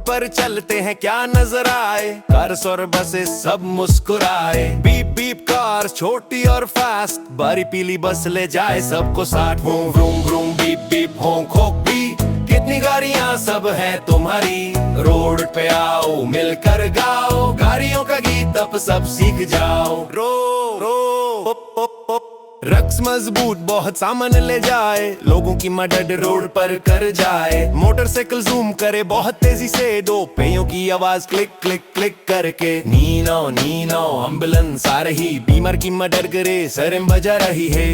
पर चलते हैं क्या नजर आए, कार्स और बसेस सब मुस्कुराए। बीप बीप कार छोटी और फास्ट, बारी पीली बस ले जाए सबको साथ। वूम वूम वूम बीप बीप होंक होंक भी, कितनी गाड़ियां सब है तुम्हारी। रोड पे आओ मिलकर गाओ, गाड़ियों का गीत अब सब सीख जाओ। रो रो ओप ओप ओप, रक्स मजबूत बहुत सामान ले जाए, लोगों की मदद रोड पर कर जाए। मोटरसाइकिल जूम करे बहुत तेजी से, दो पहियों की आवाज क्लिक क्लिक क्लिक करके। नीनो नीनो एम्बुलेंस आ रही, बीमार की मदद करे सरम बजा रही है।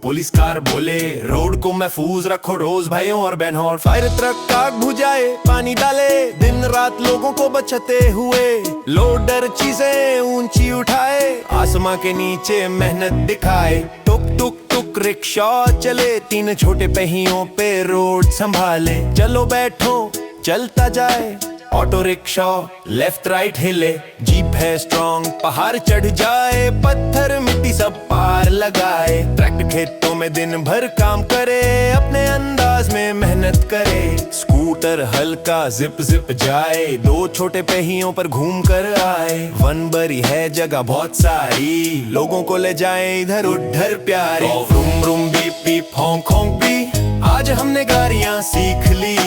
पुलिस कार बोले रोड को महफूज रखो रोज भाइयों और बहनों। और फायर ट्रक आग बुझाए पानी डाले, दिन रात लोगों को बचाते हुए। लोडर चीजें ऊंची उठाए, आसमां के नीचे मेहनत दिखाए। टुक टुक टुक रिक्शा चले, तीन छोटे पहियों पे रोड संभाले। चलो बैठो चलता जाए, ऑटो रिक्शा लेफ्ट राइट हिले। जीप है स्ट्रॉन्ग पहाड़ चढ़ जाए, पत्थर मिट्टी सब पार लगाए। ट्रैक्टर खेतों में दिन भर काम करे, अपने अंदाज में मेहनत करे। स्कूटर हल्का जिप जिप जाए, दो छोटे पहियों पर घूम कर आए। वन बरी है जगह बहुत सारी, लोगों को ले जाए इधर उधर प्यारे। Room room beep beep honk honk भी, आज हमने गाड़ियां सीख ली।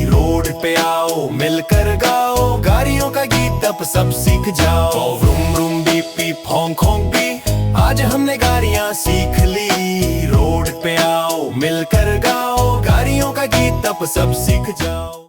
रोड पे आओ मिलकर गाओ, गाड़ियों का गीत अब सब सीख जाओ। Room room beep beep honk honk भी, आज हमने गाड़ियां सीख ली। रोड पे आओ मिलकर गाओ, गाड़ियों का गीत अब सब सीख जाओ।